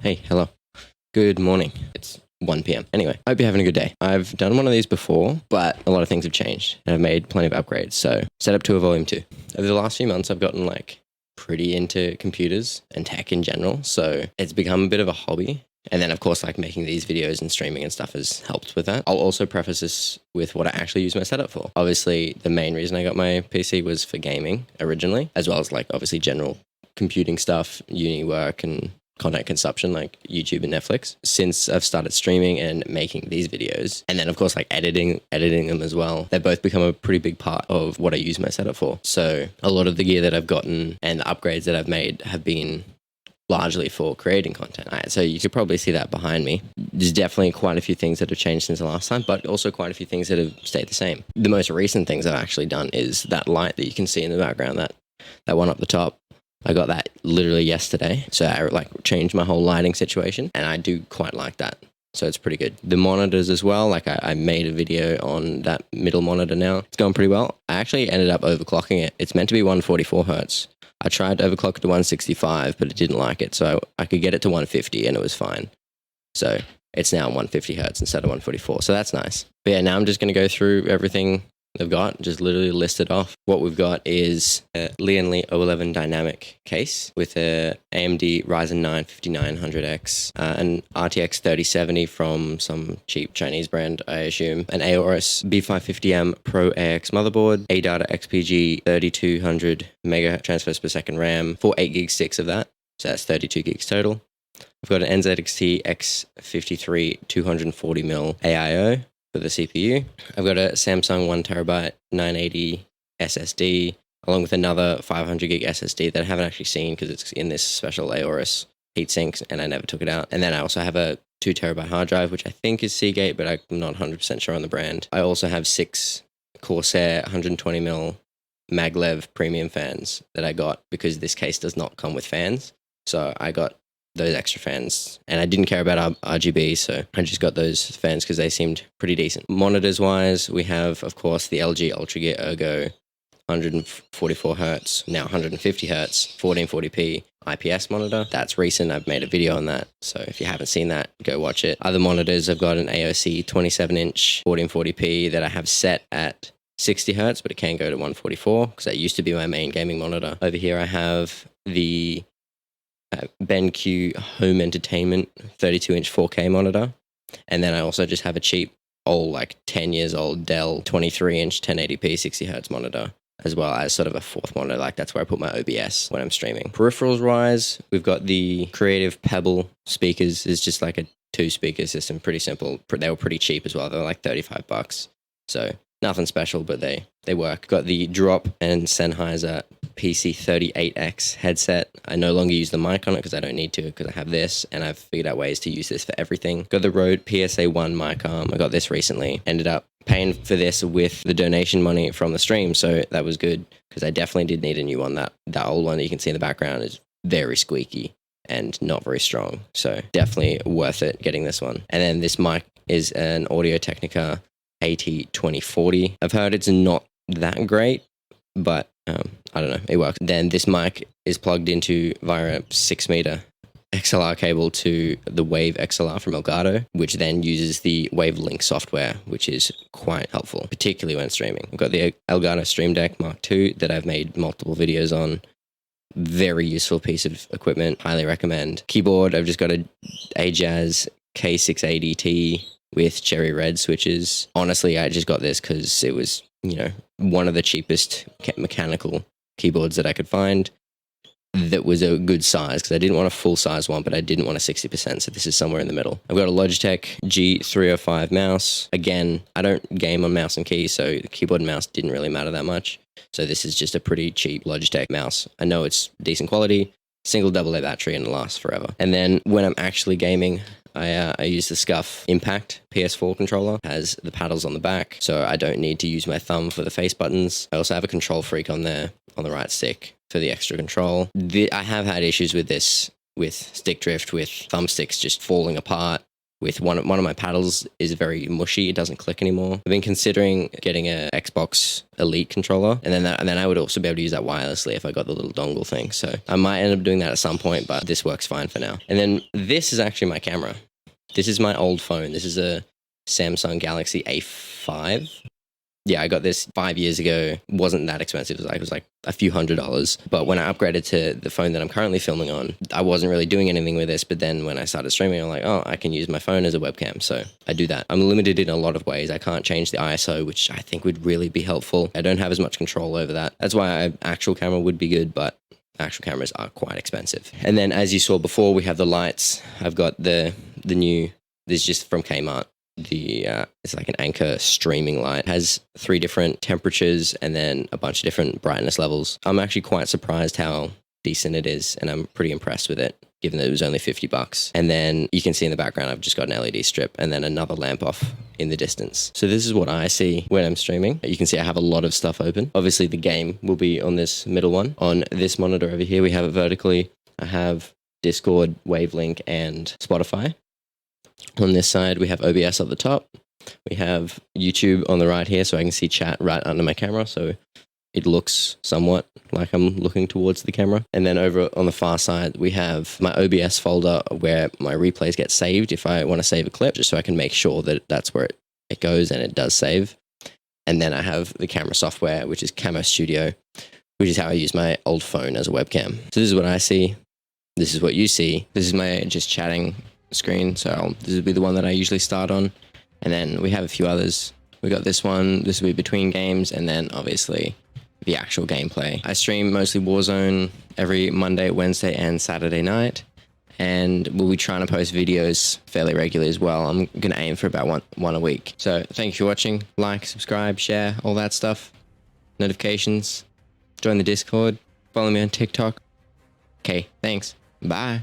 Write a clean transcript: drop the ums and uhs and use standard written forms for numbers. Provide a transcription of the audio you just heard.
Hey, hello. Good morning. It's 1 p.m. Anyway, I hope you're having a good day. I've done one of these before, but a lot of things have changed and I've made plenty of upgrades. So Setup Tour Volume 2. Over the last few months, I've gotten pretty into computers and tech in general. So it's become a bit of a hobby. And then, of course, making these videos and streaming and stuff has helped with that. I'll also preface this with what I actually use my setup for. Obviously, the main reason I got my PC was for gaming originally, as well as obviously general computing stuff, uni work and content consumption like YouTube and Netflix. Since I've started streaming and making these videos, and then of course editing them as well, they've both become a pretty big part of what I use my setup for. So a lot of the gear that I've gotten and the upgrades that I've made have been largely for creating content. So you could probably see that behind me. There's definitely quite a few things that have changed since the last time, but also quite a few things that have stayed the same. The most recent things I've actually done is that light that you can see in the background, that one up the top. I got that literally yesterday. So I changed my whole lighting situation and I do quite like that. So it's pretty good. The monitors as well. I made a video on that middle monitor now. It's going pretty well. I actually ended up overclocking it. It's meant to be 144 hertz. I tried to overclock it to 165, but it didn't like it. So I could get it to 150 and it was fine. So it's now 150 hertz instead of 144. So that's nice. But yeah, now I'm just going to go through everything they've got, just literally listed off. What we've got is a Lian O11 dynamic case with a AMD Ryzen 9 5900X, an RTX 3070 from some cheap Chinese brand, I assume, an Aorus B550M Pro AX motherboard, ADATA XPG 3200 mega transfers per second RAM, 8 gig sticks of that, so that's 32 gigs total. I've got an NZXT X53 240mm AIO for the CPU. I've got a Samsung 1TB 980 SSD, along with another 500 gig SSD that I haven't actually seen because it's in this special Aorus heatsink and I never took it out. And then I also have a 2TB hard drive, which I think is Seagate, but I'm not 100% sure on the brand. I also have 6 Corsair 120mm maglev premium fans that I got because this case does not come with fans. So I got those extra fans and I didn't care about RGB, so I just got those fans because they seemed pretty decent. Monitors wise, we have of course the LG Ultragear Ergo 144 hertz, now 150 hertz 1440p IPS monitor. That's recent. I've made a video on that, so if you haven't seen that, go watch it. Other monitors, I've got an AOC 27-inch 1440p that I have set at 60 hertz, but it can go to 144 because that used to be my main gaming monitor. Over here I have the BenQ Home Entertainment 32-inch 4K monitor. And then I also just have a cheap old 10 years old Dell 23-inch 1080p 60Hz monitor, as well as sort of a fourth monitor. That's where I put my OBS when I'm streaming. Peripherals wise, we've got the Creative Pebble speakers. It's just a 2-speaker system, pretty simple. They were pretty cheap as well. They're $35. So nothing special, but they work. Got the Drop and Sennheiser PC38X headset. I no longer use the mic on it because I don't need to, because I have this and I've figured out ways to use this for everything. Got the Rode PSA1 mic arm. I got this recently. Ended up paying for this with the donation money from the stream, so that was good because I definitely did need a new one. That old one that you can see in the background is very squeaky and not very strong, so definitely worth it getting this one. And then this mic is an Audio-Technica AT2040. I've heard it's not that great, but I don't know, it works. Then this mic is plugged into via a 6-meter XLR cable to the Wave XLR from Elgato, which then uses the WaveLink software, which is quite helpful, particularly when streaming. I've got the Elgato Stream Deck Mark II that I've made multiple videos on. Very useful piece of equipment, highly recommend. Keyboard, I've just got a Ajaz K680T with cherry red switches. Honestly, I just got this because it was, one of the cheapest mechanical keyboards that I could find that was a good size, because I didn't want a full size one, but I didn't want a 60%, so this is somewhere in the middle. I've got a Logitech G305 mouse. Again, I don't game on mouse and keys, so the keyboard and mouse didn't really matter that much. So this is just a pretty cheap Logitech mouse. I know it's decent quality, single AA battery, and it lasts forever. And then when I'm actually gaming, I use the SCUF Impact PS4 controller. It has the paddles on the back, so I don't need to use my thumb for the face buttons. I also have a Control Freak on there, on the right stick, for the extra control. I have had issues with this, with stick drift, with thumbsticks just falling apart with one of my paddles is very mushy. It doesn't click anymore. I've been considering getting a Xbox Elite controller, and then I would also be able to use that wirelessly if I got the little dongle thing. So I might end up doing that at some point, but this works fine for now. And then this is actually my camera. This is my old phone. This is a Samsung Galaxy A5. Yeah, I got this 5 years ago. It wasn't that expensive. It was like a few $100s. But when I upgraded to the phone that I'm currently filming on, I wasn't really doing anything with this. But then when I started streaming, I'm like, oh, I can use my phone as a webcam. So I do that. I'm limited in a lot of ways. I can't change the ISO, which I think would really be helpful. I don't have as much control over that. That's why an actual camera would be good, but actual cameras are quite expensive. And then as you saw before, we have the lights. I've got the new, this is just from Kmart. It's like an Anker streaming light. It has 3 different temperatures and then a bunch of different brightness levels. I'm actually quite surprised how decent it is, and I'm pretty impressed with it, given that it was only $50. And then you can see in the background, I've just got an LED strip and then another lamp off in the distance. So this is what I see when I'm streaming. You can see I have a lot of stuff open. Obviously the game will be on this middle one. On this monitor over here, we have it vertically. I have Discord, Wavelink, and Spotify. On this side, we have OBS at the top. We have YouTube on the right here, so I can see chat right under my camera. So it looks somewhat like I'm looking towards the camera. And then over on the far side, we have my OBS folder where my replays get saved if I want to save a clip, just so I can make sure that that's where it goes and it does save. And then I have the camera software, which is Camo Studio, which is how I use my old phone as a webcam. So this is what I see. This is what you see. This is my just chatting screen. So this will be the one that I usually start on. And then we have a few others. We got this one. This will be between games. And then obviously the actual gameplay. I stream mostly Warzone every Monday, Wednesday, and Saturday night. And we'll be trying to post videos fairly regularly as well. I'm going to aim for about one a week. So thank you for watching. Like, subscribe, share, all that stuff. Notifications. Join the Discord. Follow me on TikTok. Okay, thanks. Bye.